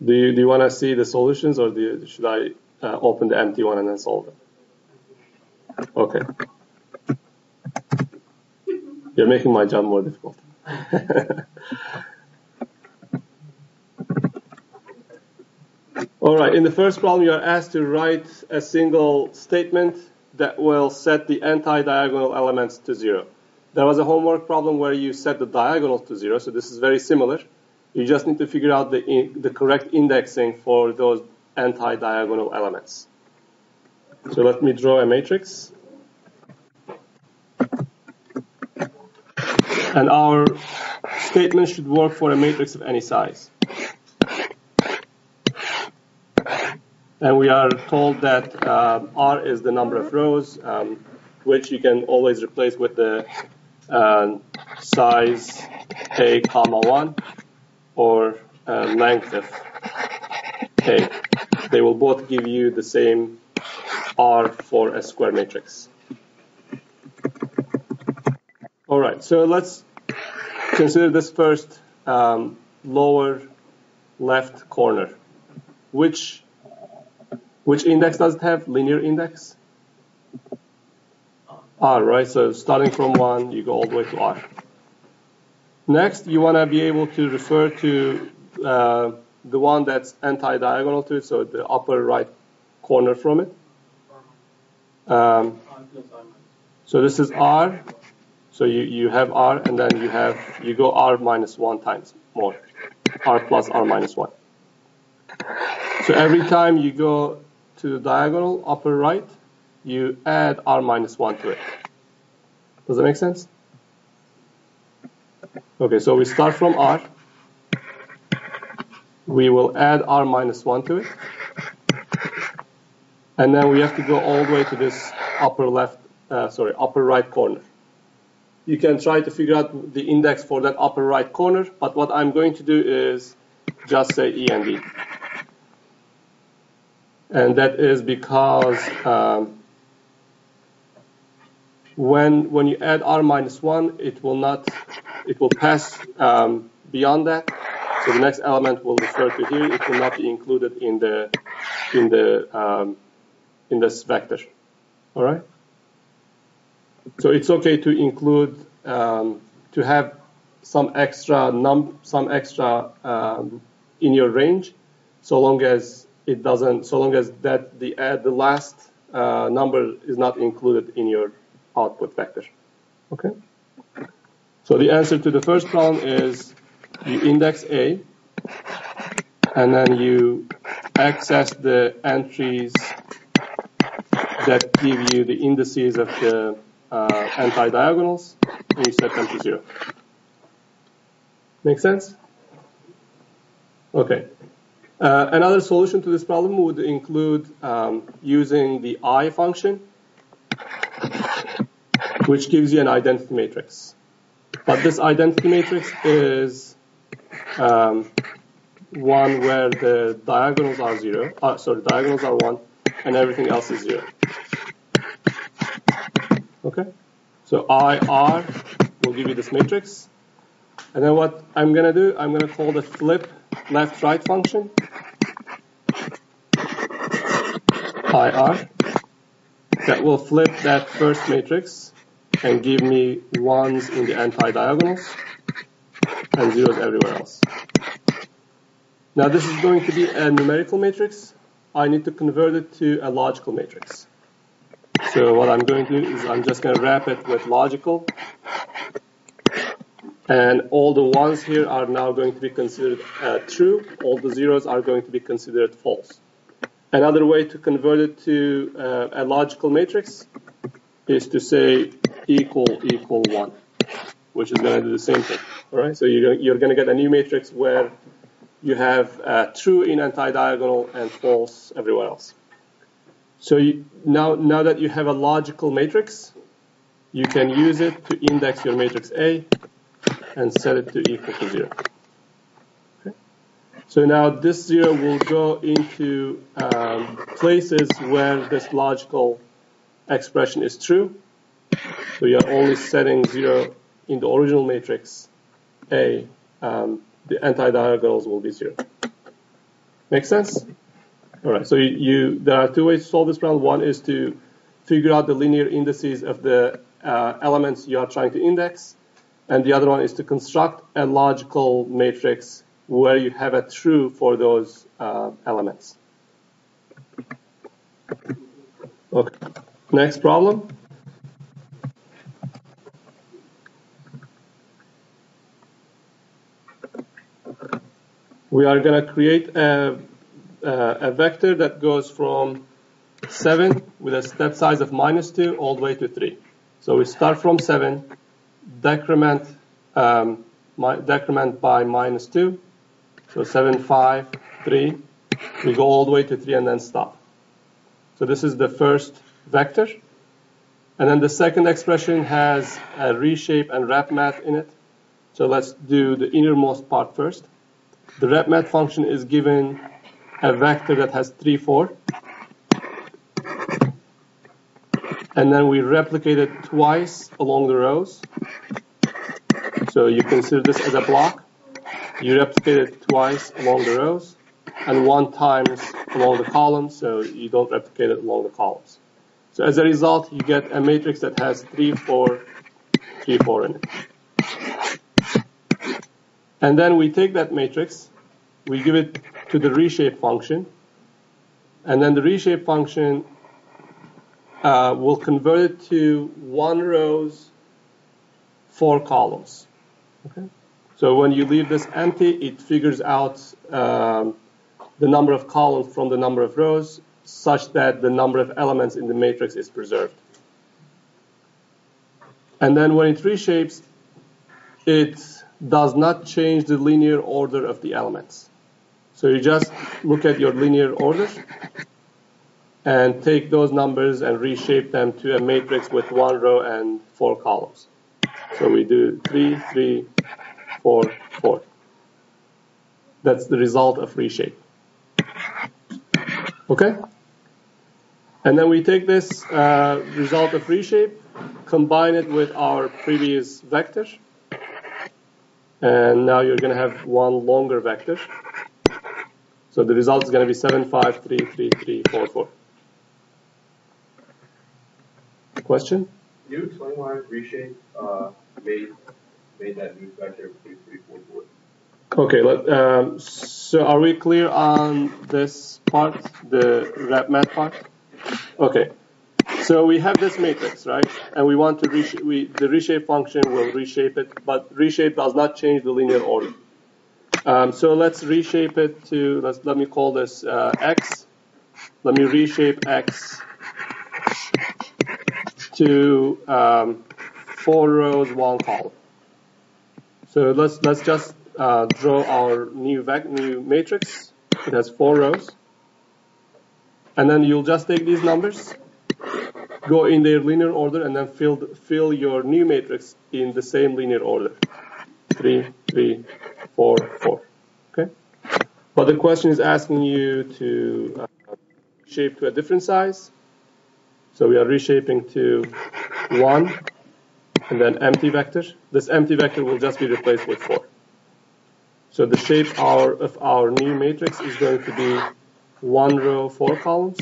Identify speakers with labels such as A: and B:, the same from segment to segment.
A: Do you want to see the solutions, or should I open the empty one and then solve it? Okay. You're making my job more difficult. All right, in the first problem, you are asked to write a single statement that will set the anti-diagonal elements to 0. There was a homework problem where you set the diagonal to 0, so this is very similar. You just need to figure out the correct indexing for those anti-diagonal elements. So let me draw a matrix. And our statement should work for a matrix of any size. And we are told that R is the number of rows, which you can always replace with the size A, comma 1, or length of A. They will both give you the same R for a square matrix. All right, so let's consider this first lower left corner. Which index does it have? Linear index? R, right? So starting from 1, you go all the way to R. Next, you want to be able to refer to the one that's anti-diagonal to it, so the upper right corner from it. So this is R. So you have R, and then you go R minus 1 times more. R plus R minus 1. So every time you go to the diagonal upper right, you add R minus 1 to it. Does that make sense? Okay, so we start from R. We will add R minus 1 to it. And then we have to go all the way to this upper right corner. You can try to figure out the index for that upper right corner, but what I'm going to do is just say E and D. And that is because when you add R minus 1, it will pass beyond that. So the next element will refer to here. It will not be included in this vector. All right. So it's okay to include to have some extra in your range, so long as the last number is not included in your output vector. Okay. So the answer to the first problem is you index A, and then you access the entries that give you the indices of the anti-diagonals, and you set them to 0. Make sense? Okay. Another solution to this problem would include using the I function, which gives you an identity matrix. But this identity matrix is one where the diagonals are 0. Diagonals are 1, and everything else is 0. Okay, so IR will give you this matrix. And then what I'm going to do, I'm going to call the flip left-right function, IR, that will flip that first matrix and give me 1s in the anti-diagonals and 0s everywhere else. Now this is going to be a numerical matrix. I need to convert it to a logical matrix. So what I'm going to do is I'm just going to wrap it with logical. And all the 1s here are now going to be considered true. All the 0s are going to be considered false. Another way to convert it to a logical matrix is to say equal 1, which is going to do the same thing. All right. So you're going to get a new matrix where you have true in anti-diagonal and false everywhere else. So now that you have a logical matrix, you can use it to index your matrix A and set it to equal to 0. Okay. So now this 0 will go into places where this logical expression is true. So you're only setting 0 in the original matrix A. The anti-diagonals will be 0. Make sense? All right, so there are two ways to solve this problem. One is to figure out the linear indices of the elements you are trying to index, and the other one is to construct a logical matrix where you have a true for those elements. Okay, next problem. We are going to create a vector that goes from 7 with a step size of -2 all the way to 3. So we start from 7, decrement by -2. So 7, 5, 3. We go all the way to 3 and then stop. So this is the first vector. And then the second expression has a reshape and wrap math in it. So let's do the innermost part first. The wrap math function is given a vector that has 3, 4. And then we replicate it twice along the rows. So you consider this as a block. You replicate it twice along the rows and 1 times along the columns, so you don't replicate it along the columns. So as a result, you get a matrix that has 3, 4, 3, 4 in it. And then we take that matrix, we give it to the reshape function, and then the reshape function will convert it to 1 rows, 4 columns. Okay? So when you leave this empty, it figures out the number of columns from the number of rows such that the number of elements in the matrix is preserved. And then when it reshapes, it does not change the linear order of the elements. So you just look at your linear order and take those numbers and reshape them to a matrix with 1 row and 4 columns. So we do 3, 3, 4, 4. That's the result of reshape. Okay? And then we take this result of reshape, combine it with our previous vector, and now you're going to have one longer vector. So the result is going to be 7, 5, 3, 3, 3, 4, 4. Question?
B: Can you explain why reshape made that new vector 3, 3, 4, 4?
A: Okay, so are we clear on this part, the wrap math part? Okay, so we have this matrix, right? And we want to the reshape function will reshape it, but reshape does not change the linear order. So let's reshape it to, let me call this x. Let me reshape x to 4 rows, 1 column. So let's just draw our new matrix. It has 4 rows. And then you'll just take these numbers, go in their linear order, and then fill your new matrix in the same linear order. 3, 3, 4, 4. Okay? But the question is asking you to shape to a different size. So we are reshaping to 1, and then empty vector. This empty vector will just be replaced with 4. So the shape of our new matrix is going to be 1 row, 4 columns.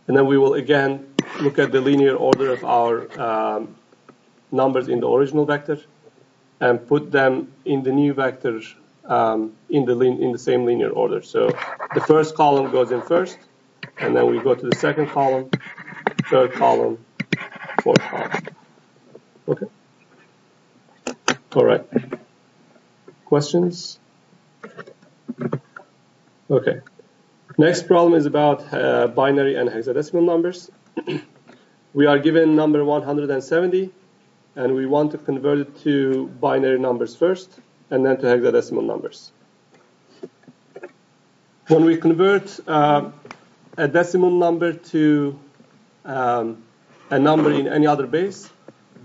A: And then we will again look at the linear order of our numbers in the original vector and put them in the new vector in the same linear order. So the first column goes in first, and then we go to the second column, third column, fourth column. Okay? All right. Questions? Okay. Next problem is about binary and hexadecimal numbers. We are given number 170, and we want to convert it to binary numbers first, and then to hexadecimal numbers. When we convert a decimal number to a number in any other base,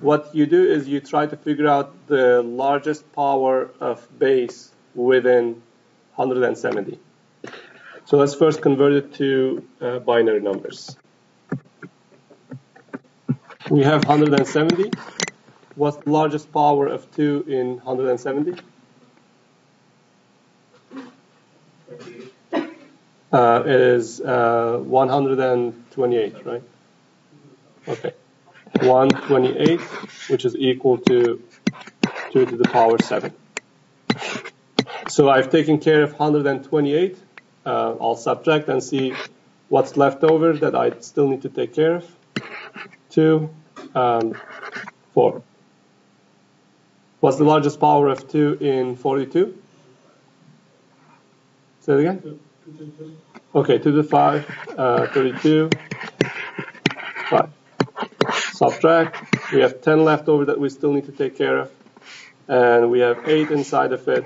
A: what you do is you try to figure out the largest power of base within 170. So let's first convert it to binary numbers. We have 170. What's the largest power of 2 in 170? It is 128, right? Okay. 128, which is equal to 2 to the power 7. So I've taken care of 128. I'll subtract and see what's left over that I still need to take care of. 2, 4. What's the largest power of 2 in 42? Say it again? Okay, 2 to the 5, 32, 5. Subtract. We have 10 left over that we still need to take care of. And we have 8 inside of it,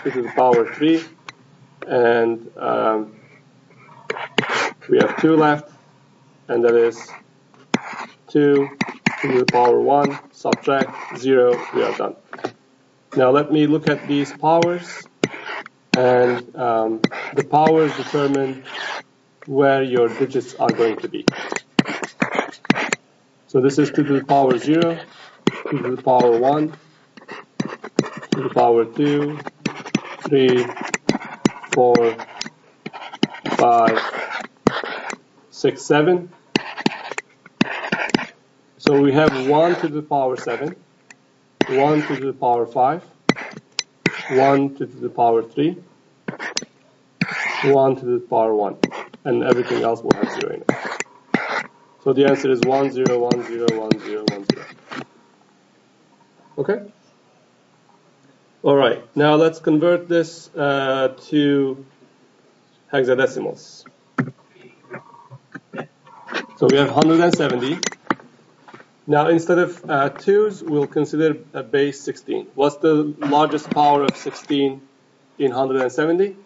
A: 2 to the power 3. And we have 2 left, and that is 2 to the power 1, subtract 0, we are done. Now let me look at these powers, and the powers determine where your digits are going to be. So this is 2 to the power 0, 2 to the power 1, 2 to the power 2, 3, 4, 5, 6, 7. So we have 1 to the power 7, 1 to the power 5, 1 to the power 3, 1 to the power 1, and everything else will have 0 in it. So the answer is 1, 0, 1, 0, 1, 0, 1, 0. Okay? Alright, now let's convert this to hexadecimals. So we have 170. Now instead of 2's, we'll consider a base 16. What's the largest power of 16 in 170?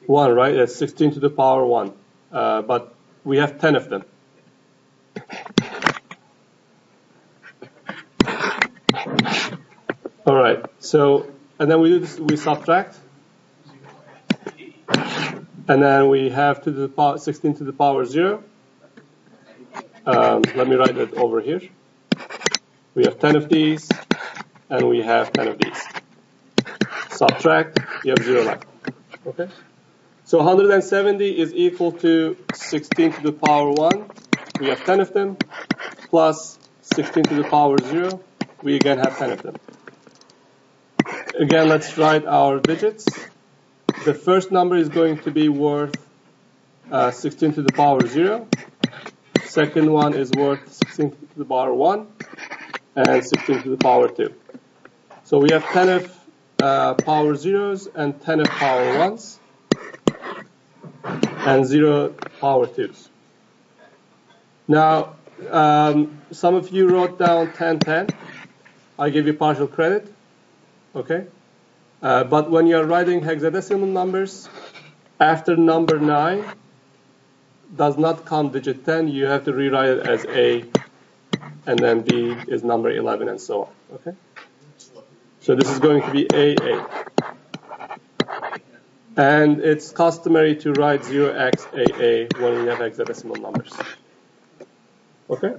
A: 1, right? That's 16 to the power 1. But we have 10 of them. All right. So, and then we do this, we subtract. And then we have 2 to the power 16 to the power 0. Let me write it over here. We have 10 of these, and we have 10 of these. Subtract, you have 0 left. Okay? So 170 is equal to 16 to the power 1. We have 10 of them, plus 16 to the power 0. We again have 10 of them. Again, let's write our digits. The first number is going to be worth 16 to the power 0. Second one is worth 16 to the power 1. And 16 to the power 2. So we have 10 of power 0s and 10 of power 1s. And 0 power 2s. Now, some of you wrote down 10, 10. I give you partial credit. Okay? But when you're writing hexadecimal numbers, after number 9 does not come digit 10, you have to rewrite it as A, and then B is number 11, and so on. Okay? So this is going to be AA. And it's customary to write 0xAA when we have hexadecimal numbers. Okay?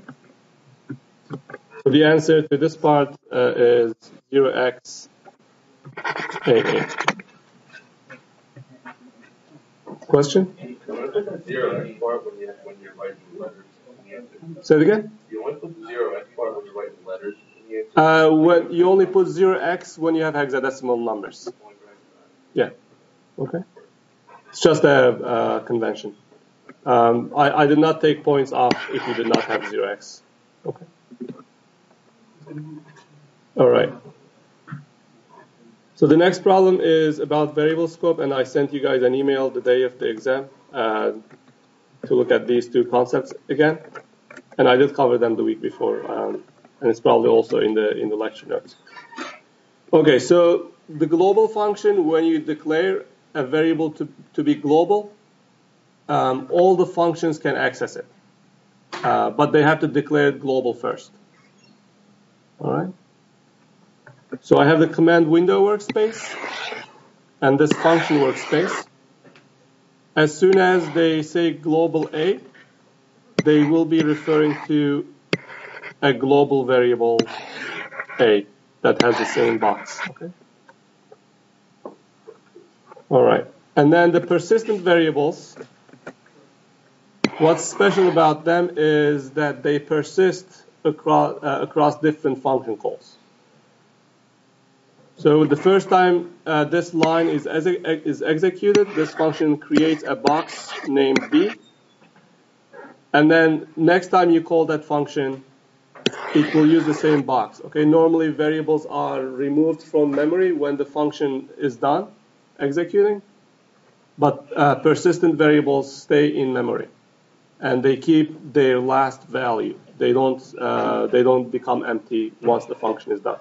A: So the answer to this part is 0xAA. Question?
B: You only put the 0x part when you're writing letters.
A: Say it again?
B: You only put the 0x part when you're writing letters.
A: When you only put 0x when you have hexadecimal numbers. Yeah. Okay. It's just a convention. I did not take points off if you did not have 0x. Okay. All right. So the next problem is about variable scope, and I sent you guys an email the day of the exam to look at these two concepts again. And I did cover them the week before, and it's probably also in the lecture notes. Okay, so the global function, when you declare a variable to be global, all the functions can access it. But they have to declare it global first. All right? So I have the command window workspace and this function workspace. As soon as they say global A, they will be referring to a global variable A that has the same box. Okay? All right. And then the persistent variables, what's special about them is that they persist across different function calls. So the first time this line is executed, this function creates a box named B. And then next time you call that function, it will use the same box. Okay, normally variables are removed from memory when the function is done executing, but persistent variables stay in memory, and they keep their last value. They don't become empty once the function is done.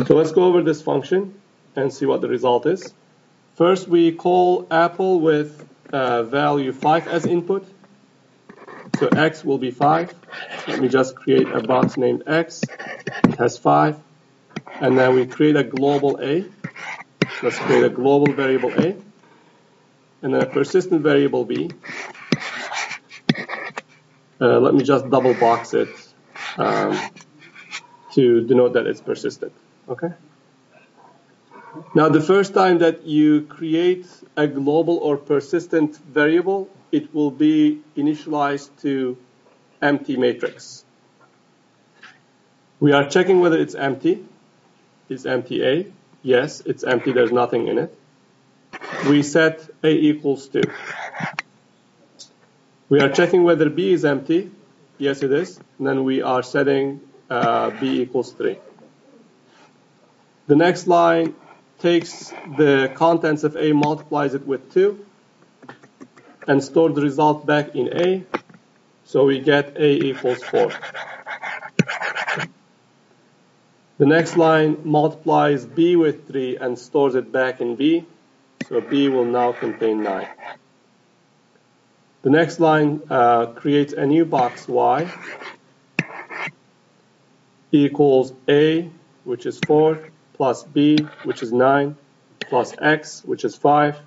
A: So let's go over this function and see what the result is. First, we call Apple with value 5 as input. So x will be 5. Let me just create a box named x. It has 5. And then we create a global A. Let's create a global variable A. And then a persistent variable B. Let me just double box it to denote that it's persistent. Okay? Now, the first time that you create a global or persistent variable, it will be initialized to empty matrix. We are checking whether it's empty. Is empty A? Yes, it's empty. There's nothing in it. We set A equals 2. We are checking whether B is empty. Yes, it is. And then we are setting B equals 3. The next line takes the contents of A, multiplies it with 2, and store the result back in A. So we get A equals 4. The next line multiplies B with 3 and stores it back in B. So B will now contain 9. The next line creates a new box Y equals A, which is 4, plus B, which is 9, plus X, which is 5.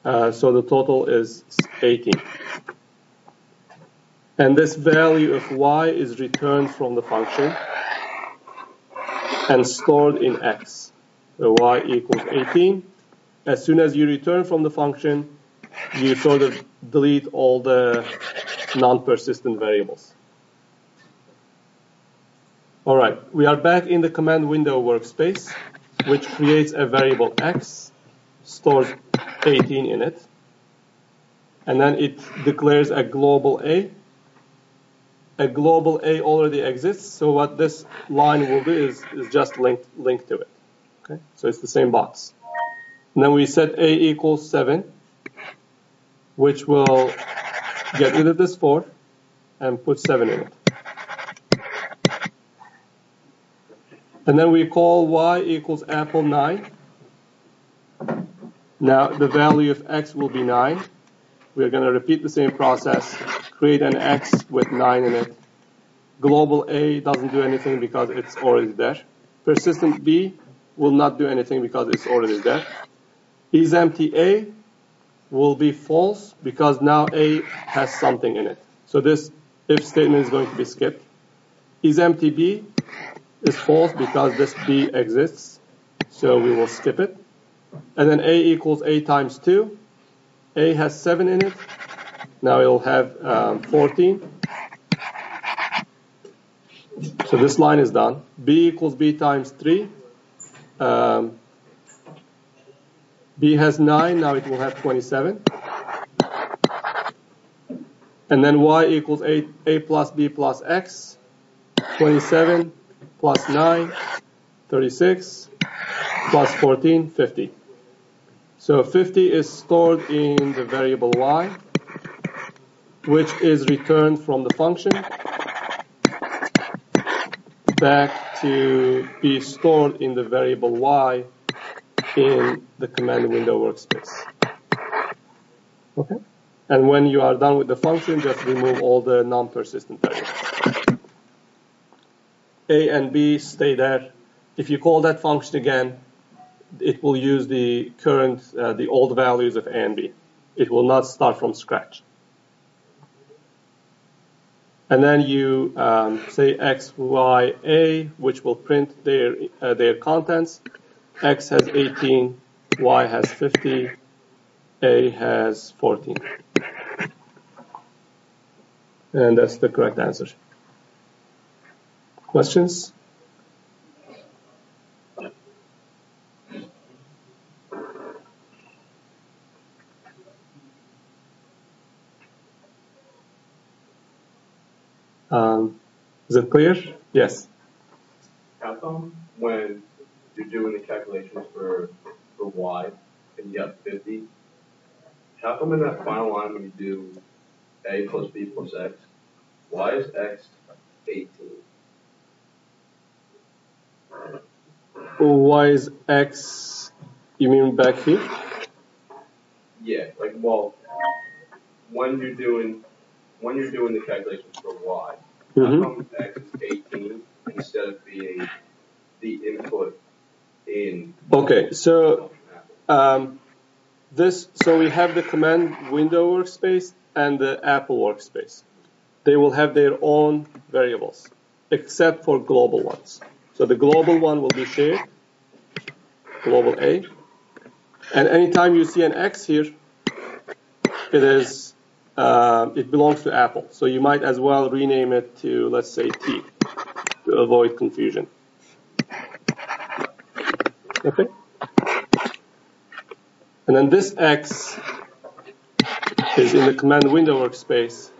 A: So the total is 18. And this value of Y is returned from the function and stored in X. So Y equals 18. As soon as you return from the function, you sort of delete all the non-persistent variables. All right, we are back in the command window workspace, which creates a variable X, stores 18 in it, and then it declares a global A. A global A already exists, so what this line will do is just link to it. Okay, so it's the same box. And then we set A equals 7, which will get rid of this 4 and put 7 in it. And then we call Y equals Apple 9. Now the value of X will be 9. We're going to repeat the same process, create an X with 9 in it. Global A doesn't do anything because it's already there. Persistent B will not do anything because it's already there. IsEmpty A will be false because now A has something in it. So this if statement is going to be skipped. IsEmpty B is false because this B exists, so we will skip it. And then A equals A times 2. A has 7 in it. Now it will have 14. So this line is done. B equals B times 3. B has 9. Now it will have 27. And then Y equals A plus B plus X. 27 plus 9, 36, plus 14, 50. So 50 is stored in the variable Y, which is returned from the function back to be stored in the variable Y in the command window workspace. Okay? And when you are done with the function, just remove all the non-persistent variables. A and B stay there. If you call that function again, it will use the current, the old values of A and B. It will not start from scratch. And then you say X, Y, A, which will print their contents. X has 18, Y has 50, A has 14. And that's the correct answer. Questions? Is it clear? Yes.
B: How come when you're doing the calculations for y and you got 50, how come in that final line when you do a plus b plus x, why is x 18?
A: Why is X, you mean back here?
B: Yeah, like, well, when you're doing the calculations for y, how come x is 18 instead of being the input in?
A: Okay, so so we have the command window workspace and the Apple workspace. They will have their own variables, except for global ones. So the global one will be shared, global A. And anytime you see an X here, it belongs to Apple. So you might as well rename it to, let's say, T, to avoid confusion. Okay? And then this X is in the command window workspace.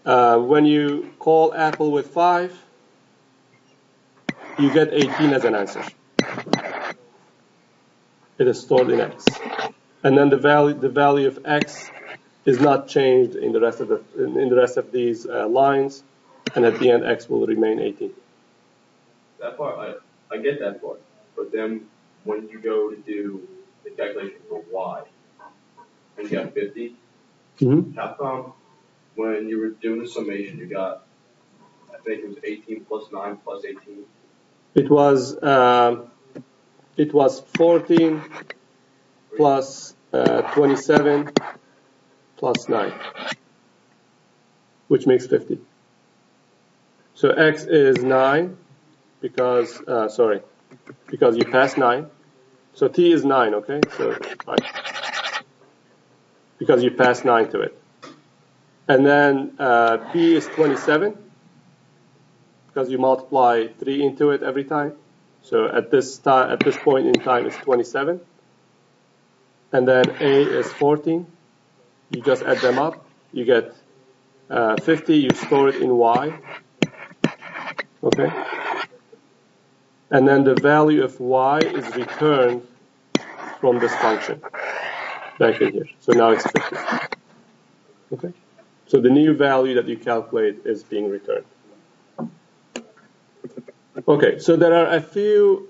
A: When you call Apple with 5, you get 18 as an answer. It is stored in X. And then the value of X is not changed in the rest of these lines, and at the end X will remain 18.
B: That part, I get that part. But then when you go to do the calculation for y, and you got 50, how come when you were doing the summation, you got, I think it was 18 plus 9 plus 18?
A: It was 14 plus 27 plus 9, which makes 50. So X is 9 because you passed 9. So T is 9, okay? So right. Because you passed 9 to it. And then B is 27 because you multiply 3 into it every time. So at this point in time, it's 27. And then A is 14. You just add them up. You get 50. You store it in Y. Okay. And then the value of Y is returned from this function back in here. So now it's 50. Okay. So the new value that you calculate is being returned. Okay, so there are a few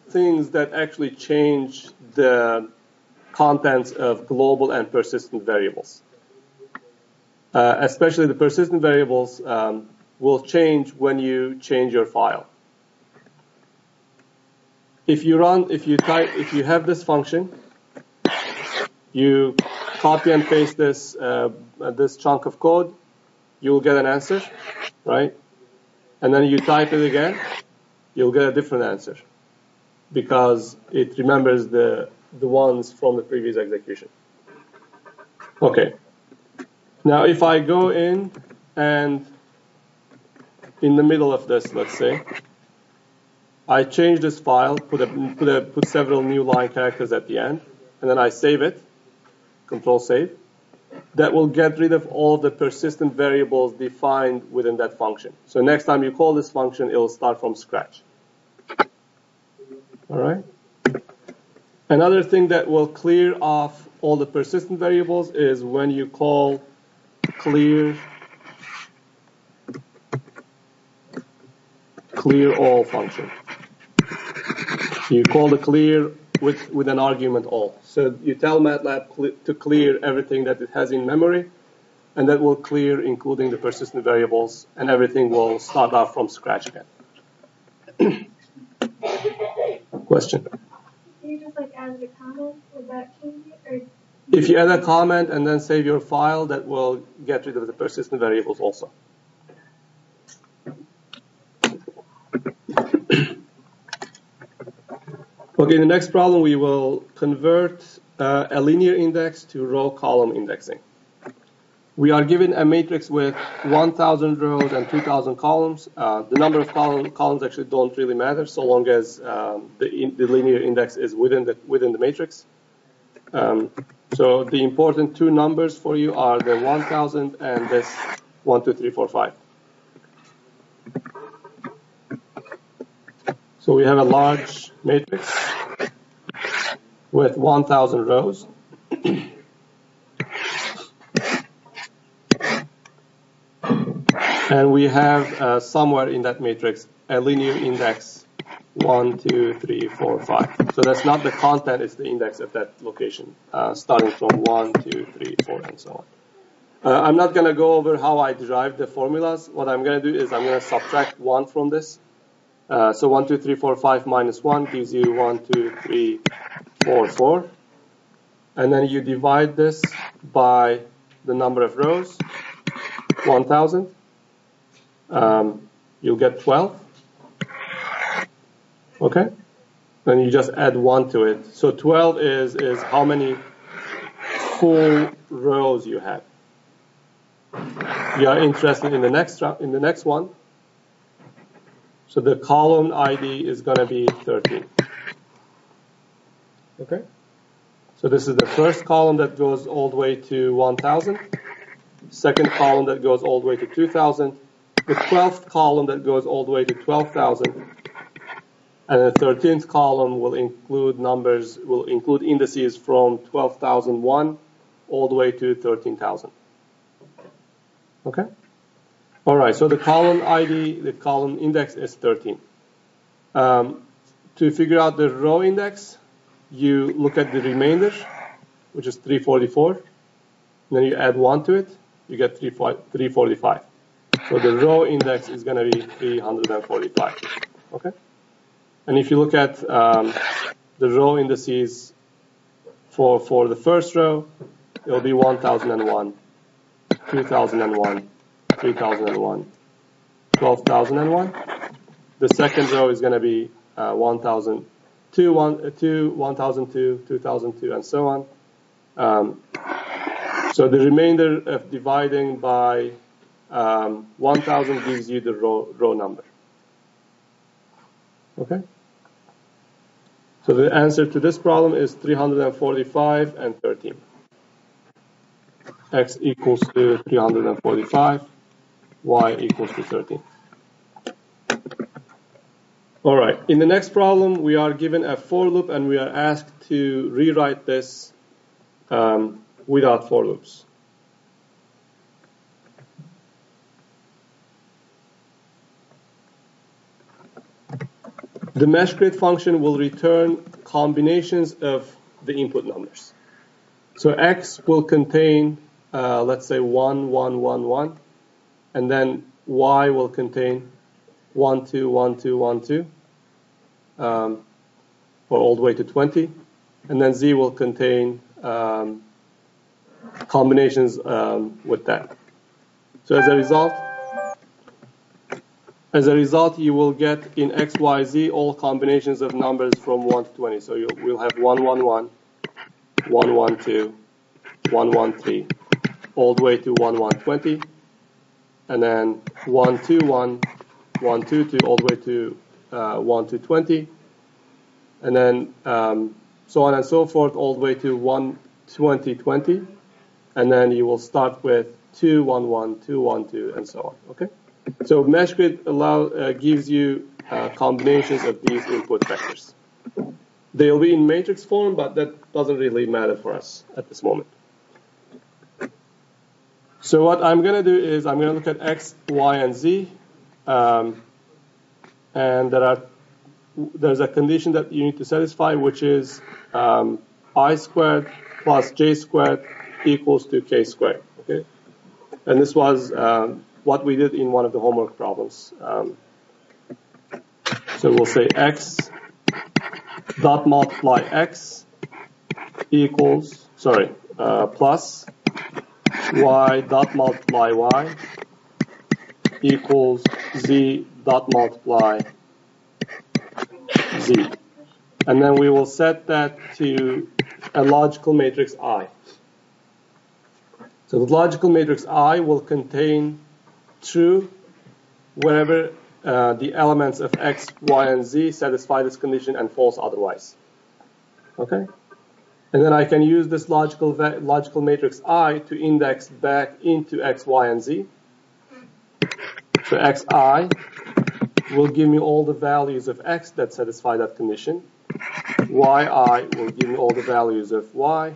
A: things that actually change the contents of global and persistent variables. Especially the persistent variables will change when you change your file. If you have this function, you copy and paste this chunk of code, you will get an answer, right? And then you type it again, you'll get a different answer because it remembers the ones from the previous execution. Okay. Now, if I go in and in the middle of this, let's say, I change this file, put several new line characters at the end, and then I save it, Control Save. That will get rid of all the persistent variables defined within that function. So next time you call this function, it will start from scratch. All right. Another thing that will clear off all the persistent variables is when you call clear all function. You call the clear with an argument all. So you tell MATLAB to clear everything that it has in memory, and that will clear including the persistent variables, and everything will start off from scratch again. Question?
C: Can you just add a comment? Would that change it?
A: If you add a comment and then save your file, that will get rid of the persistent variables also. Okay, in the next problem, we will convert a linear index to row-column indexing. We are given a matrix with 1,000 rows and 2,000 columns. The number of columns actually don't really matter so long as the linear index is within the matrix. So the important two numbers for you are the 1,000 and this 1, 2, 3, 4, 5. So we have a large matrix with 1,000 rows. And we have somewhere in that matrix a linear index 1, 2, 3, 4, 5. So that's not the content, it's the index at that location, starting from 1, 2, 3, 4, and so on. I'm not going to go over how I derived the formulas. What I'm going to do is I'm going to subtract 1 from this. So 1, 2, 3, 4, 5 minus 1 gives you 1, 2, 3, 4, 4. And then you divide this by the number of rows, 1,000. You'll get 12. Okay? Then you just add 1 to it. So 12 is how many full rows you have. You are interested in the next one. So the column ID is going to be 13. Okay? So this is the first column that goes all the way to 1,000. Second column that goes all the way to 2,000. The 12th column that goes all the way to 12,000. And the 13th column will include indices from 12,001 all the way to 13,000. Okay? All right, so the column ID, the column index is 13. To figure out the row index, you look at the remainder, which is 344. Then you add 1 to it, you get 345. So the row index is going to be 345. Okay? And if you look at the row indices for the first row, it will be 1,001, 2,001, 3,001, 12,001. The second row is going to be 1,002, 1,002, 2,002, and so on. So the remainder of dividing by 1,000 gives you the row number. Okay? So the answer to this problem is 345 and 13. X equals to 345, Y equals to 13. All right, in the next problem, we are given a for loop and we are asked to rewrite this without for loops. The mesh grid function will return combinations of the input numbers. So X will contain, let's say, 1, 1, 1, 1, and then Y will contain 1, 2, 1, 2, 1, 2, or all the way to 20, and then Z will contain combinations with that. So as a result, you will get in X, Y, Z all combinations of numbers from 1 to 20. So we'll have 1, 1, 1, 1, 1, 2, 1, 1, 3, all the way to 1, 1, 20, and then 1, 2, 1, 1, 2, 2, all the way to 1 to 20, and then so on and so forth, all the way to 1, 20, 20, and then you will start with 2, 1, 1, 2, 1, 2, and so on. Okay? So mesh grid gives you combinations of these input vectors. They'll be in matrix form, but that doesn't really matter for us at this moment. So what I'm going to do is I'm going to look at X, Y, and Z. And there's a condition that you need to satisfy, which is I squared plus J squared equals to K squared. Okay? And this was what we did in one of the homework problems. So we'll say X dot multiply X equals, plus Y dot multiply Y equals Z dot multiply Z. And then we will set that to a logical matrix I. So the logical matrix I will contain true wherever the elements of x, y, and z satisfy this condition and false otherwise. Okay? And then I can use this logical matrix I to index back into x, y, and z. So xi will give me all the values of x that satisfy that condition. Yi will give me all the values of y.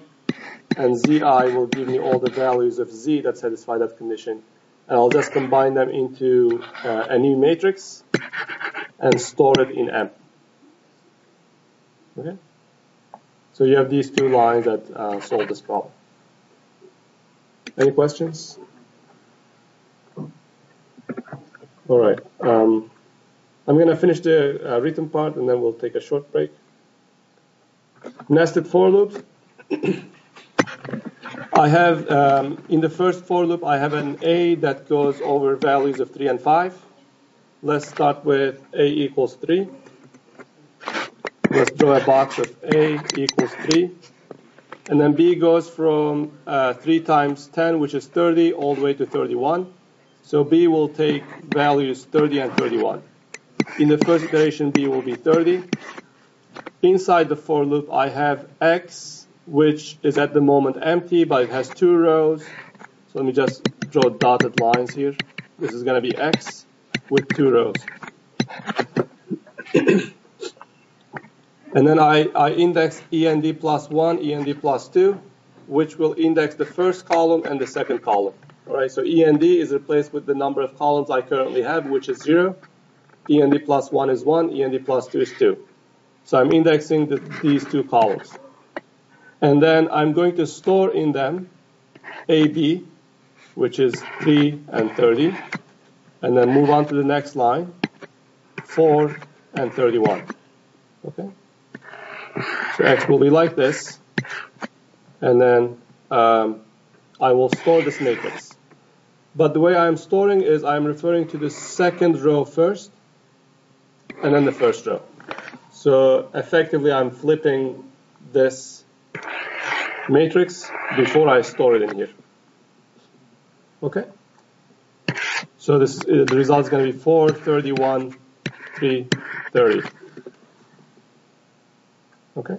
A: And zi will give me all the values of z that satisfy that condition. And I'll just combine them into a new matrix and store it in M. Okay? So you have these two lines that solve this problem. Any questions? All right. I'm going to finish the written part and then we'll take a short break. Nested for loops. I have, in the first for loop, I have an A that goes over values of 3 and 5. Let's start with A equals 3. Let's draw a box of A equals 3. And then B goes from 3 times 10, which is 30, all the way to 31. So B will take values 30 and 31. In the first iteration, B will be 30. Inside the for loop, I have X, which is at the moment empty, but it has 2 rows. So let me just draw dotted lines here. This is going to be X with 2 rows. And then I index END plus 1, END plus 2, which will index the first column and the second column. All right, so END is replaced with the number of columns I currently have, which is 0. END plus 1 is 1, END plus 2 is 2. So I'm indexing these 2 columns. And then I'm going to store in them AB, which is 3 and 30, and then move on to the next line, 4 and 31. Okay? So X will be like this, and then I will store this matrix. But the way I'm storing is I'm referring to the second row first, and then the first row. So effectively I'm flipping this matrix before I store it in here. Okay? So this the result is going to be 4, 31, 3, 30. Okay?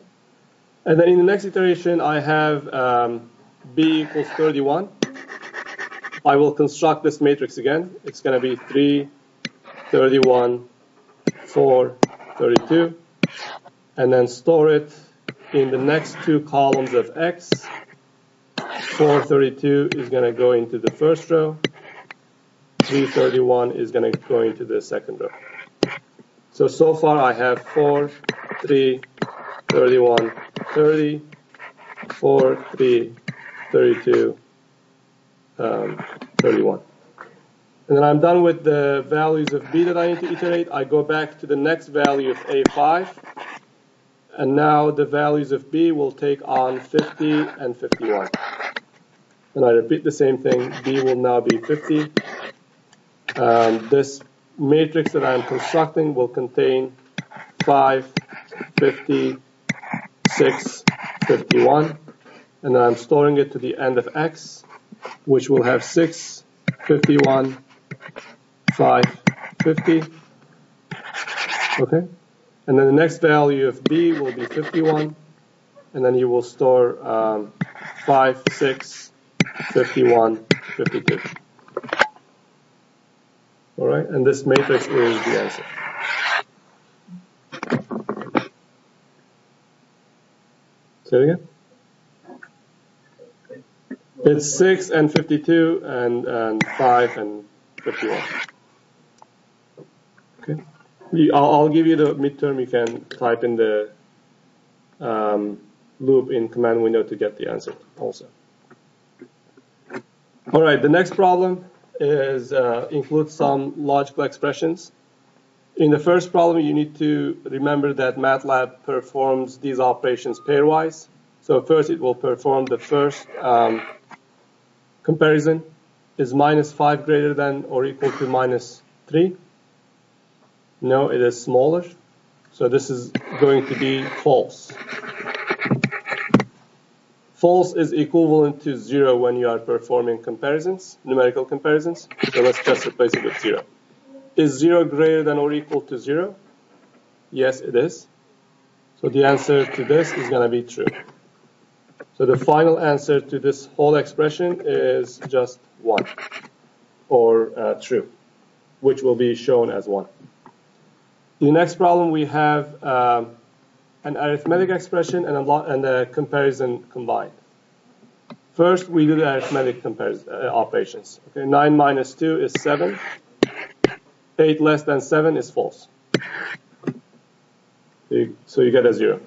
A: And then in the next iteration, I have B equals 31. I will construct this matrix again. It's going to be 3, 31, 4, 32. And then store it in the next 2 columns of X. 432 is going to go into the first row. 331 is going to go into the second row. So far I have 4, 3, 31, 30, 4, 3, 32, 31. And then I'm done with the values of B that I need to iterate. I go back to the next value of A5. And now the values of B will take on 50 and 51. And I repeat the same thing. B will now be 50. This matrix that I'm constructing will contain 5, 50, 6, 51. And then I'm storing it to the end of X, which will have 6, 51, 5, 50. Okay? And then the next value of B will be 51. And then you will store 5, 6, 51, 52. All right? And this matrix is the answer. Say it again. It's 6 and 52 and 5 and 51. Okay. I'll give you the midterm. You can type in the loop in command window to get the answer also. All right, the next problem is includes some logical expressions. In the first problem, you need to remember that MATLAB performs these operations pairwise. So first, it will perform the first comparison. Is minus 5 greater than or equal to minus 3? No, it is smaller. So this is going to be false. False is equivalent to 0 when you are performing comparisons, numerical comparisons. So let's just replace it with 0. Is 0 greater than or equal to 0? Yes, it is. So the answer to this is going to be true. So the final answer to this whole expression is just 1, or true, which will be shown as 1. In the next problem, we have an arithmetic expression and a comparison combined. First, we do the arithmetic operations. Okay, 9 minus 2 is 7. 8 less than 7 is false. So you get a 0.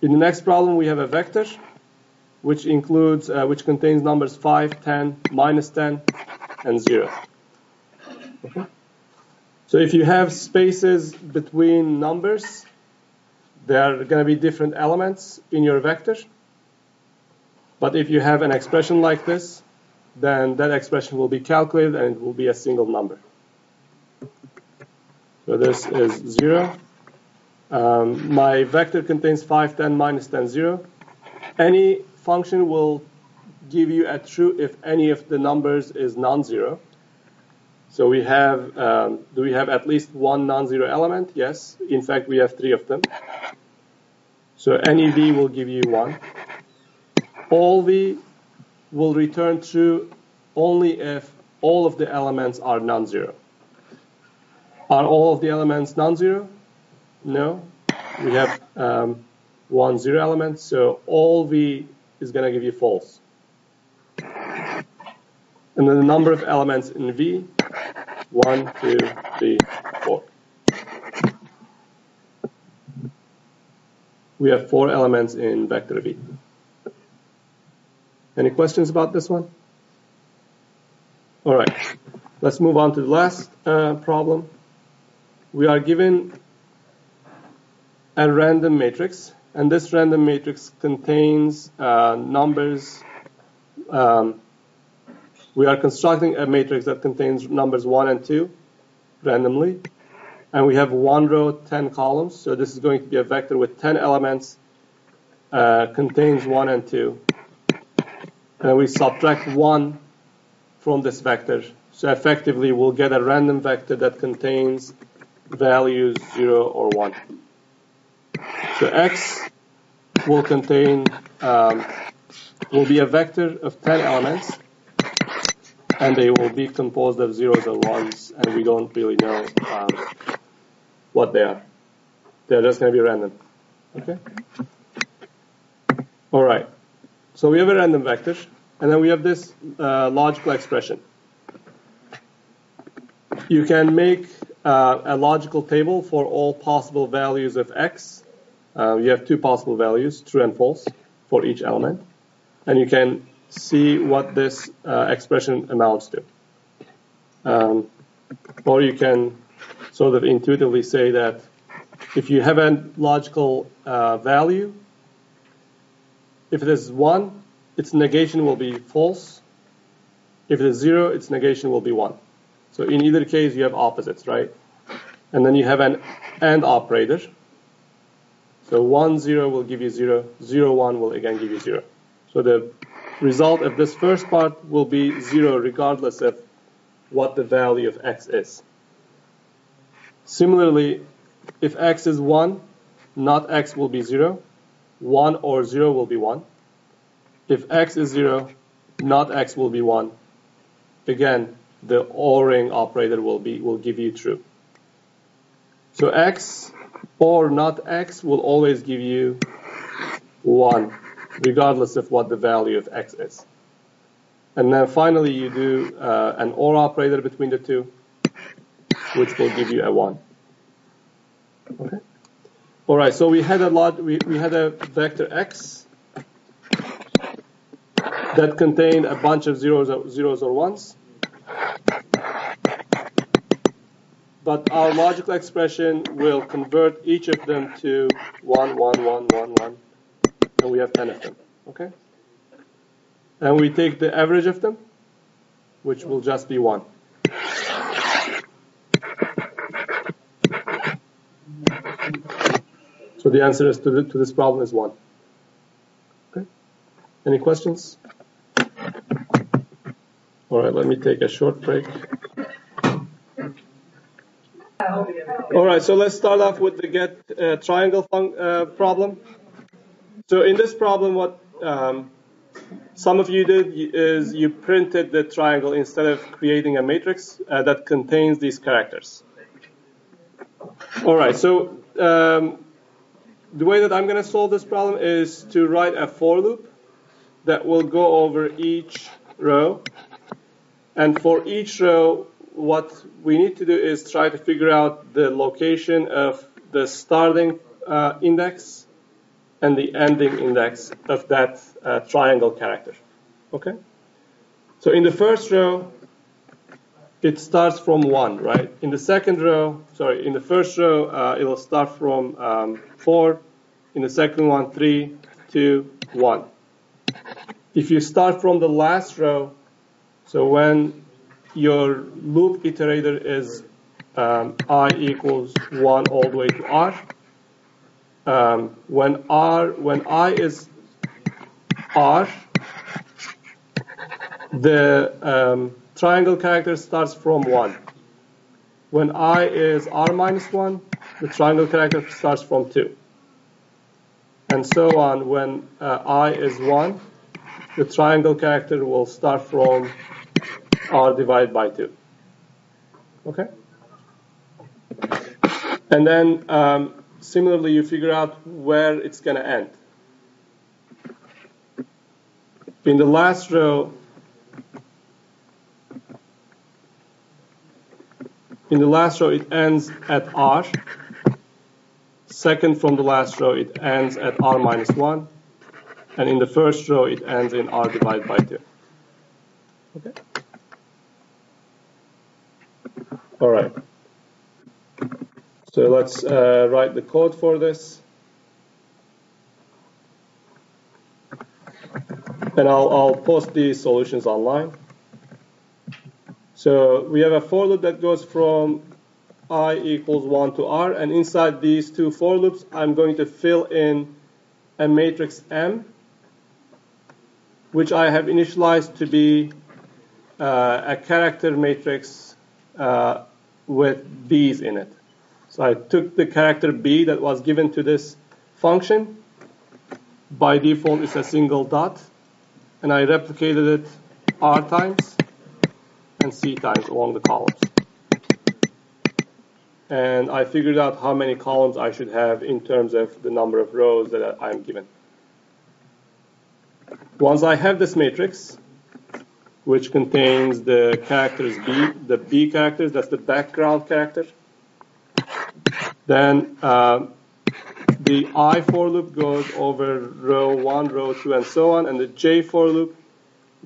A: In the next problem, we have a vector, which contains numbers 5, 10, minus 10, and 0. Okay. So if you have spaces between numbers, there are going to be different elements in your vector. But if you have an expression like this, then that expression will be calculated and it will be a single number. So this is 0. My vector contains 5, 10, minus 10, 0. Any function will give you a true if any of the numbers is non-zero. So we have, do we have at least one non-zero element? Yes. In fact, we have 3 of them. So any v will give you 1. All v will return true only if all of the elements are non-zero. Are all of the elements non-zero? No. We have 1 0 element, so all v is going to give you false. And then the number of elements in v, 1, 2, 3, 4. We have 4 elements in vector v. Any questions about this one? All right, let's move on to the last problem. We are given a random matrix, and this random matrix contains numbers. We are constructing a matrix that contains numbers 1 and 2 randomly, and we have 1 row, 10 columns. So this is going to be a vector with 10 elements, contains 1 and 2. And we subtract 1 from this vector. So effectively, we'll get a random vector that contains values 0 or 1. So x will contain, will be a vector of 10 elements, and they will be composed of 0s or 1s, and we don't really know what they are. They're just going to be random. Okay? All right. So we have a random vector, and then we have this logical expression. You can make a logical table for all possible values of x. You have 2 possible values, true and false, for each element. And you can see what this expression amounts to. Or you can sort of intuitively say that if you have a logical value, if it is 1, its negation will be false. If it is 0, its negation will be 1. So in either case, you have opposites, right? And then you have an AND operator. So 1, 0 will give you 0. 0, 1 will again give you 0. So the result of this first part will be 0 regardless of what the value of x is. Similarly, if x is 1, not x will be 0. 1 or 0 will be 1. If x is 0, not x will be 1. Again, the OR-ing operator will give you true. So x or not x will always give you 1, regardless of what the value of x is. And then finally, you do an OR operator between the two, which will give you a 1. Okay. All right. So we had a vector x that contained a bunch of zeros or 1s. But our logical expression will convert each of them to 1, 1, 1, 1, 1, and we have 10 of them. Okay. And we take the average of them, which will just be 1. So the answer is to this problem is 1. Okay. Any questions? All right, let me take a short break. All right, so let's start off with the get triangle problem. So in this problem, what some of you did is you printed the triangle instead of creating a matrix that contains these characters. All right, so the way that I'm going to solve this problem is to write a for loop that will go over each row. And for each row, what we need to do is try to figure out the location of the starting index and the ending index of that triangle character. Okay? So in the first row, it starts from 1, right? In the second row, in the first row, it will start from 4. In the second one, 3, 2, 1. If you start from the last row, so when your loop iterator is I equals 1 all the way to R, when I is R, the triangle character starts from 1. When I is R minus 1, the triangle character starts from 2. And so on. When I is 1, the triangle character will start from R divided by 2. Okay? And then similarly, you figure out where it's going to end. In the last row, it ends at R. Second from the last row, it ends at R minus 1. And in the first row, it ends in R divided by 2. Okay? All right. So let's write the code for this. And I'll post these solutions online. So we have a for loop that goes from I equals 1 to R. And inside these two for loops, I'm going to fill in a matrix M, which I have initialized to be a character matrix with B's in it. So I took the character B that was given to this function. By default, it's a single dot. And I replicated it R times and C times along the columns. And I figured out how many columns I should have in terms of the number of rows that I'm given. Once I have this matrix, which contains the characters B, the B characters, that's the background character, then the I for loop goes over row 1, row 2, and so on, and the J for loop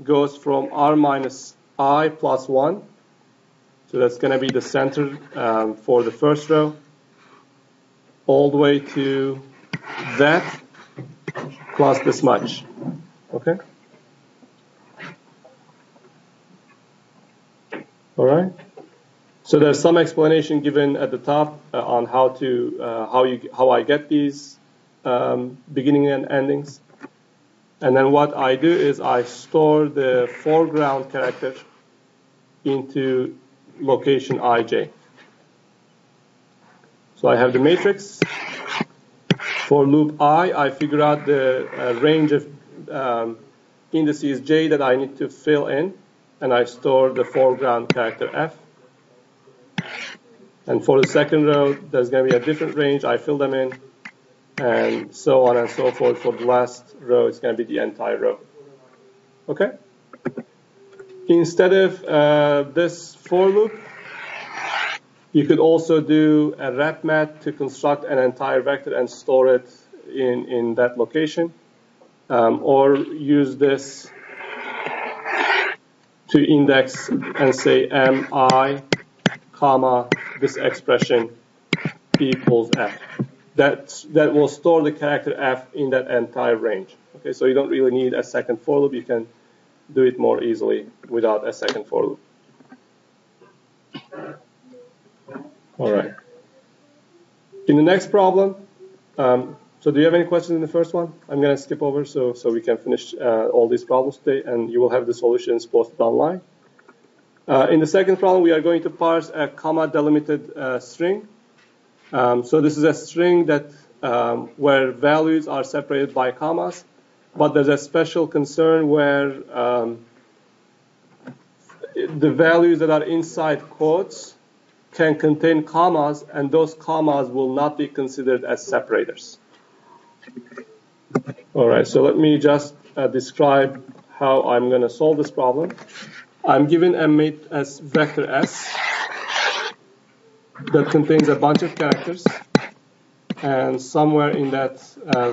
A: goes from R minus I plus 1. So that's going to be the center for the first row, all the way to that plus this much. Okay? All right? So there's some explanation given at the top on how I get these beginning and endings. And then what I do is I store the foreground character into location ij. So I have the matrix. For loop I figure out the range of indices j that I need to fill in, and I store the foreground character f. And for the second row, there's going to be a different range. I fill them in, and so on and so forth. For the last row, it's going to be the entire row. Okay? Instead of this for loop, you could also do a wrap mat to construct an entire vector and store it in that location, or use this to index and say mi, comma, this expression equals f. That will store the character f in that entire range. Okay, so you don't really need a second for loop. You can do it more easily without a second for loop. All right. In the next problem, So do you have any questions in the first one? I'm going to skip over so we can finish all these problems today, and you will have the solutions posted online. In the second problem, we are going to parse a comma-delimited string. So this is a string that where values are separated by commas, but there's a special concern where the values that are inside quotes can contain commas, and those commas will not be considered as separators. All right, so let me just describe how I'm going to solve this problem. I'm given a vector S that contains a bunch of characters, and somewhere in that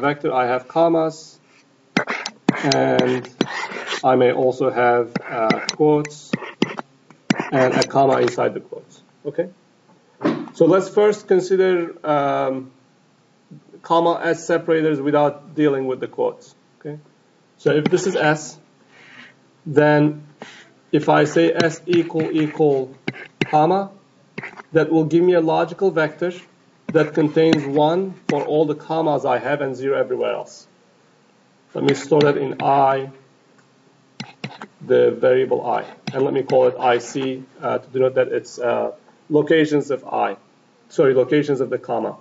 A: vector I have commas, and I may also have quotes and a comma inside the quotes. Okay? So let's first consider comma as separators without dealing with the quotes. Okay? So if this is S, then if I say S equal comma, that will give me a logical vector that contains 1 for all the commas I have and 0 everywhere else. Let me store that in I, the variable I. And let me call it IC to denote that it's locations of locations of the comma.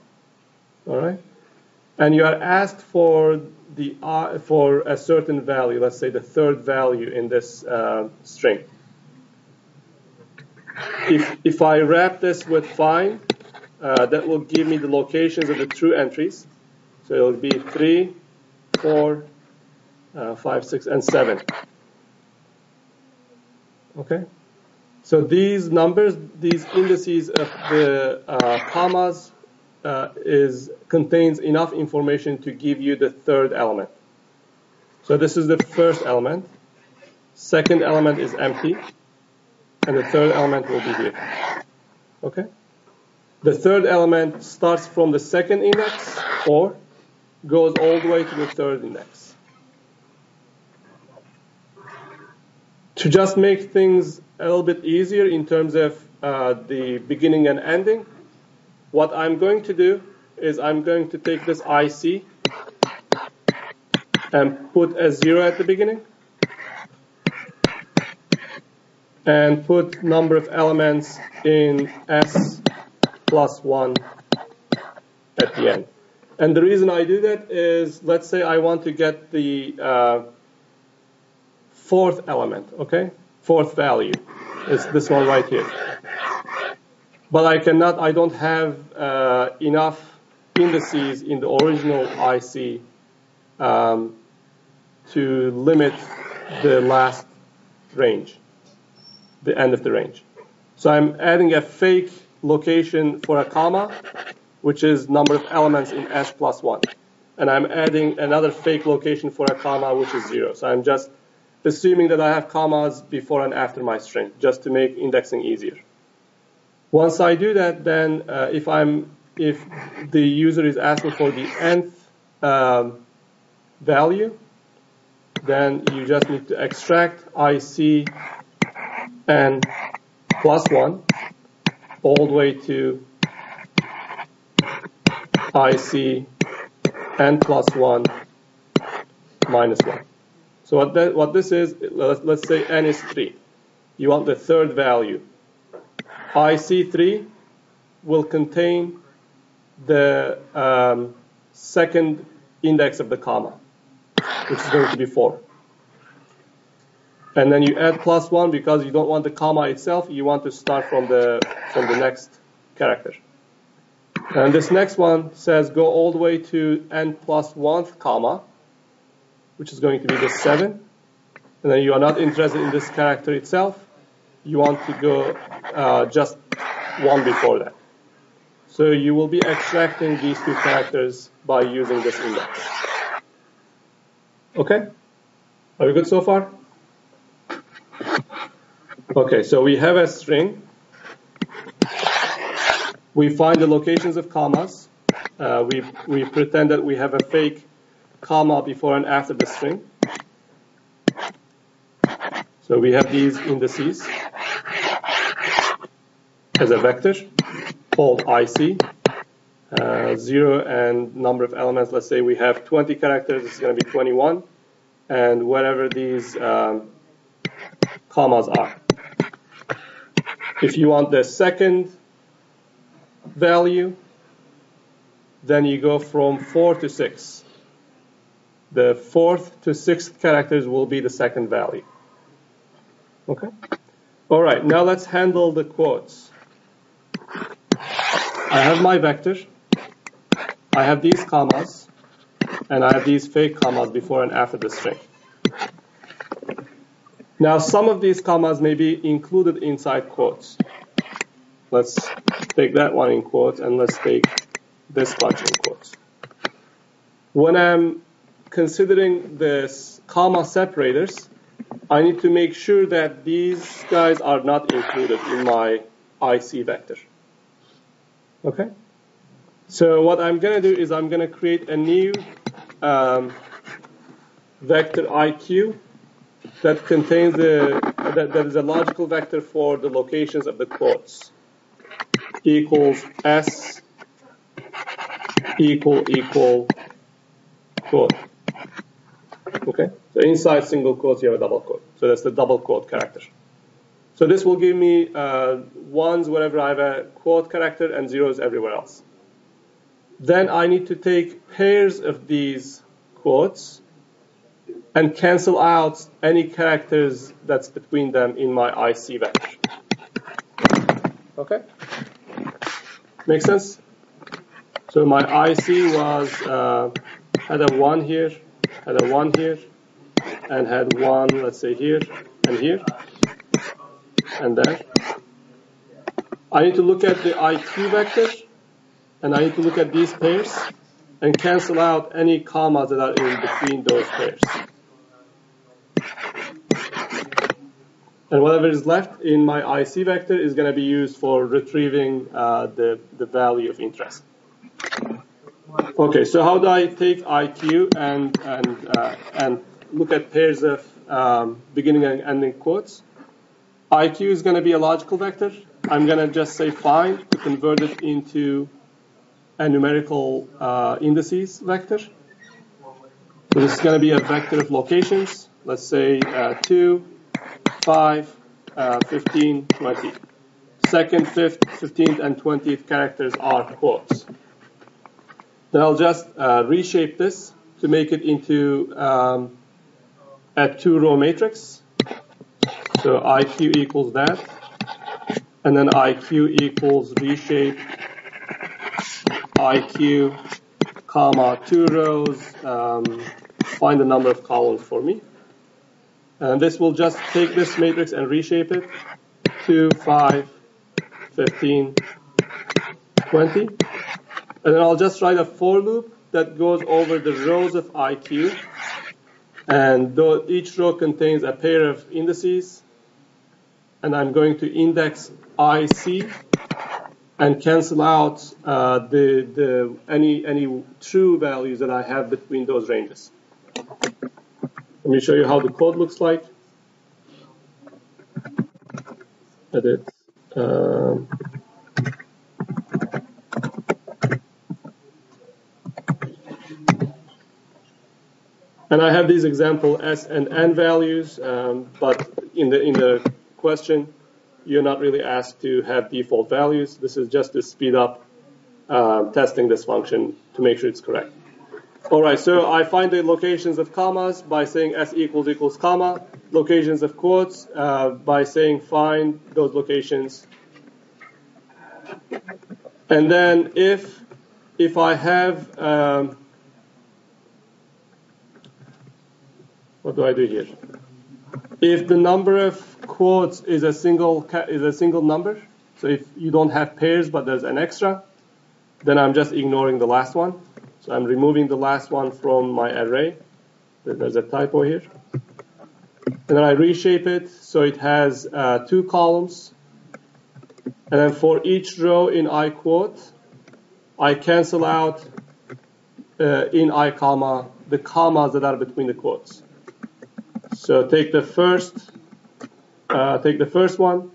A: All right? And you are asked for for a certain value, let's say the third value in this string. If I wrap this with find, that will give me the locations of the true entries. So it will be 3, 4, 5, 6, and 7. Okay? So these numbers, these indices of the commas contains enough information to give you the third element. So this is the first element. Second element is empty. And the third element will be here. Okay? The third element starts from the second index or goes all the way to the third index. To just make things a little bit easier in terms of the beginning and ending, what I'm going to do is I'm going to take this IC and put a 0 at the beginning and put number of elements in S plus 1 at the end. And the reason I do that is, let's say I want to get the fourth element, okay? Fourth value. It's this one right here. But I don't have enough indices in the original IC to limit the last range, the end of the range. So I'm adding a fake location for a comma, which is number of elements in S plus 1. And I'm adding another fake location for a comma, which is 0. So I'm just assuming that I have commas before and after my string, just to make indexing easier. Once I do that, then if the user is asking for the nth value, then you just need to extract IC n plus 1 all the way to IC n plus 1 minus 1. So what this is, let's say n is 3. You want the third value. IC3 will contain the second index of the comma, which is going to be 4. And then you add plus 1 because you don't want the comma itself. You want to start from the next character. And this next one says go all the way to n plus 1th comma, which is going to be the 7. And then you are not interested in this character itself. You want to go just one before that. So you will be extracting these two characters by using this index. Okay? Are we good so far? Okay, so we have a string. We find the locations of commas. We pretend that we have a fake comma before and after the string. So we have these indices as a vector called IC. 0 and number of elements. Let's say we have 20 characters, it's going to be 21, and whatever these commas are. If you want the second value, then you go from 4 to 6. The 4th to 6th characters will be the second value. Okay? All right, now let's handle the quotes. I have my vector. I have these commas, and I have these fake commas before and after the string. Now, some of these commas may be included inside quotes. Let's take that one in quotes, and let's take this bunch in quotes. When I'm considering this comma separators, I need to make sure that these guys are not included in my IC vector. Okay? So what I'm going to do is I'm going to create a new vector IQ that contains that is a logical vector for the locations of the quotes. Equals S equal quote. Okay? So inside single quotes you have a double quote. So that's the double quote character. So this will give me ones wherever I have a quote character and zeros everywhere else. Then I need to take pairs of these quotes and cancel out any characters that's between them in my IC vector. Okay? Make sense? So my IC was had a 1 here, had a 1 here, and had 1, let's say here, and there. I need to look at the IQ vector, and I need to look at these pairs and cancel out any commas that are in between those pairs. And whatever is left in my IC vector is going to be used for retrieving the value of interest. Okay, so how do I take IQ and look at pairs of beginning and ending quotes? IQ is going to be a logical vector. I'm going to just say find to convert it into a numerical indices vector. So this is going to be a vector of locations. Let's say 2, 5, 15, 20. Second, 5th, 15th, and 20th characters are quotes. Then I'll just reshape this to make it into a 2-row matrix. So IQ equals that. And then IQ equals reshape IQ, comma, 2 rows, find the number of columns for me. And this will just take this matrix and reshape it. 2, 5, 15, 20. And then I'll just write a for loop that goes over the rows of IQ. And each row contains a pair of indices. And I'm going to index IC and cancel out any true values that I have between those ranges. Let me show you how the code looks like. Edit. And I have these example S and N values, but in the question, you're not really asked to have default values. This is just to speed up testing this function to make sure it's correct. All right, so I find the locations of commas by saying S equals comma. Locations of quotes by saying find those locations. And then if I have what do I do here? If the number of quotes is a single number, so if you don't have pairs but there's an extra, then I'm just ignoring the last one. So I'm removing the last one from my array. There's a typo here. And then I reshape it so it has 2 columns. And then for each row in I quote, I cancel out in I comma the commas that are between the quotes. So take the first one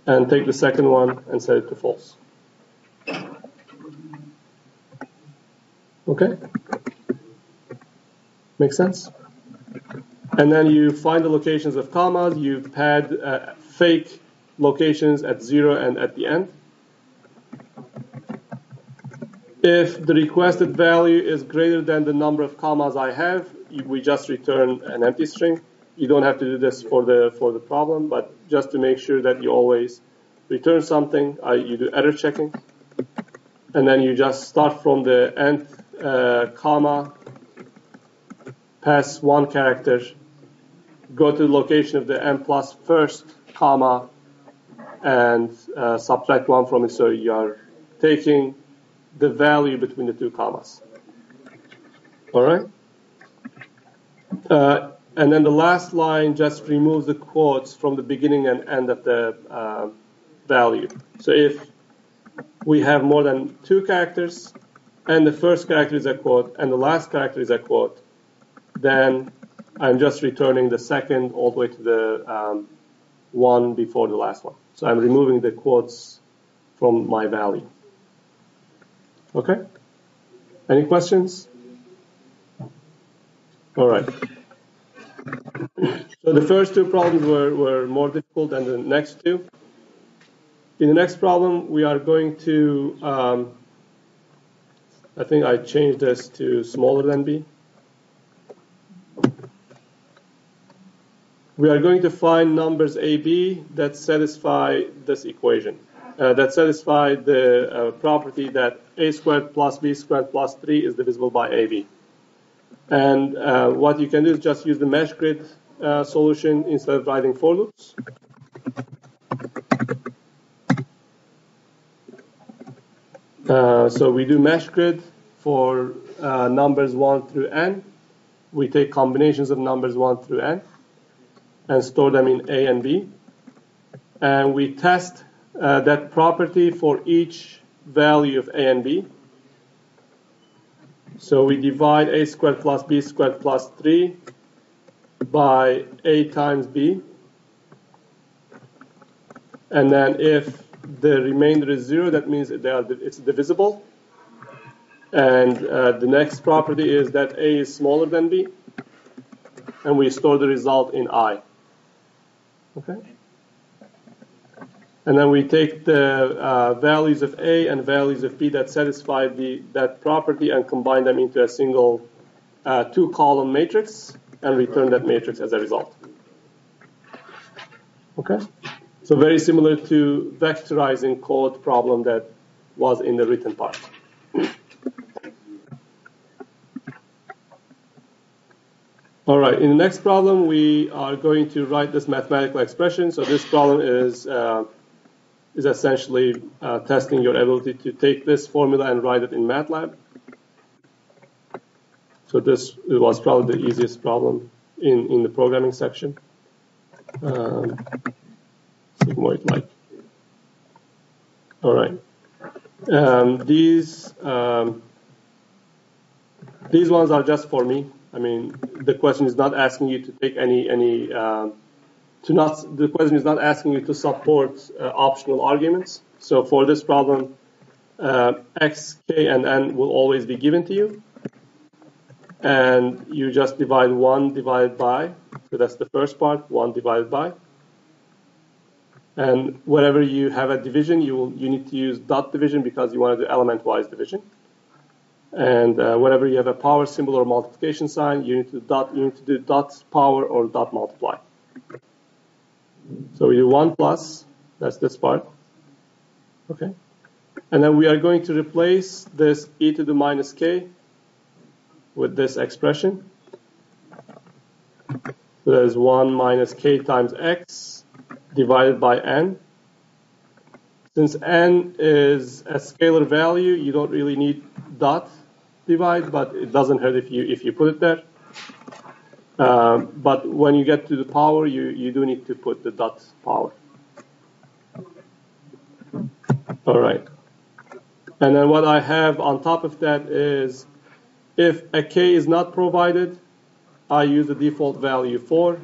A: and take the second one and set it to false. Okay? Makes sense? And then you find the locations of commas. You pad fake locations at 0 and at the end. If the requested value is greater than the number of commas I have, we just return an empty string. You don't have to do this for the problem, but just to make sure that you always return something, you do error checking. And then you just start from the nth comma, pass one character, go to the location of the n plus first comma, and subtract one from it. So you are taking the value between the two commas. All right? And then the last line just removes the quotes from the beginning and end of the value. So if we have more than two characters, and the first character is a quote, and the last character is a quote, then I'm just returning the second all the way to the one before the last one. So I'm removing the quotes from my value. Okay? Any questions? All right. So the first two problems were more difficult than the next two. In the next problem, we are going to, I think I changed this to smaller than b. We are going to find numbers a, b that satisfy this equation, that satisfy the property that a squared plus b squared plus 3 is divisible by ab. And what you can do is just use the mesh grid solution instead of writing for loops. So we do mesh grid for numbers 1 through n. We take combinations of numbers 1 through n and store them in a and b. And we test that property for each value of a and b. So we divide a squared plus b squared plus 3 by a times b. And then if the remainder is 0, that means it's divisible. And the next property is that a is smaller than b. And we store the result in I. Okay? And then we take the values of a and values of b that satisfy that property and combine them into a single two-column matrix and return that matrix as a result. Okay? So very similar to vectorizing code problem that was in the written part. All right, in the next problem, we are going to write this mathematical expression. So this problem is essentially testing your ability to take this formula and write it in MATLAB. So this was probably the easiest problem in the programming section. Sigmoid like. All right. These ones are just for me. I mean, the question is not asking you to take the question is not asking you to support optional arguments. So for this problem, x, k, and n will always be given to you. And you just divide 1 divided by, so that's the first part, 1 divided by. And wherever you have a division, you need to use dot division because you want to do element-wise division. And whenever you have a power symbol or multiplication sign, you need to do dot power or dot multiply. So we do 1 plus, that's this part. Okay. And then we are going to replace this e to the minus k with this expression. So there's 1 minus k times x divided by n. Since n is a scalar value, you don't really need dot divide, but it doesn't hurt if you put it there. But when you get to the power, you do need to put the dot power. All right. And then what I have on top of that is if a k is not provided, I use the default value 4.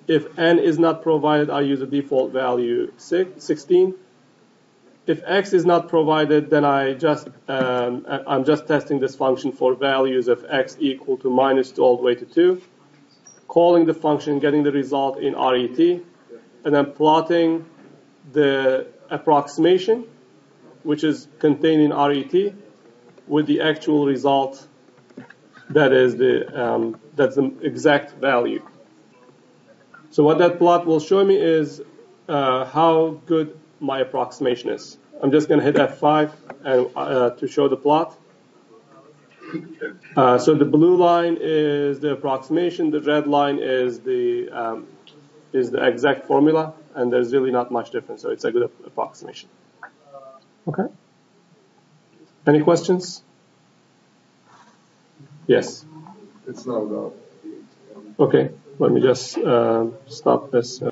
A: If n is not provided, I use the default value 16. if x is not provided, then I'm just testing this function for values of x equal to -2 all the way to 2, calling the function, getting the result in RET, and then plotting the approximation, which is contained in RET, with the actual result that is that's the exact value. So what that plot will show me is how good my approximation is. I'm just going to hit F5 and to show the plot. So the blue line is the approximation. The red line is the exact formula, and there's really not much difference. So it's a good approximation. Okay. Any questions? Yes.
D: It's not about.
A: Okay. Let me just stop this.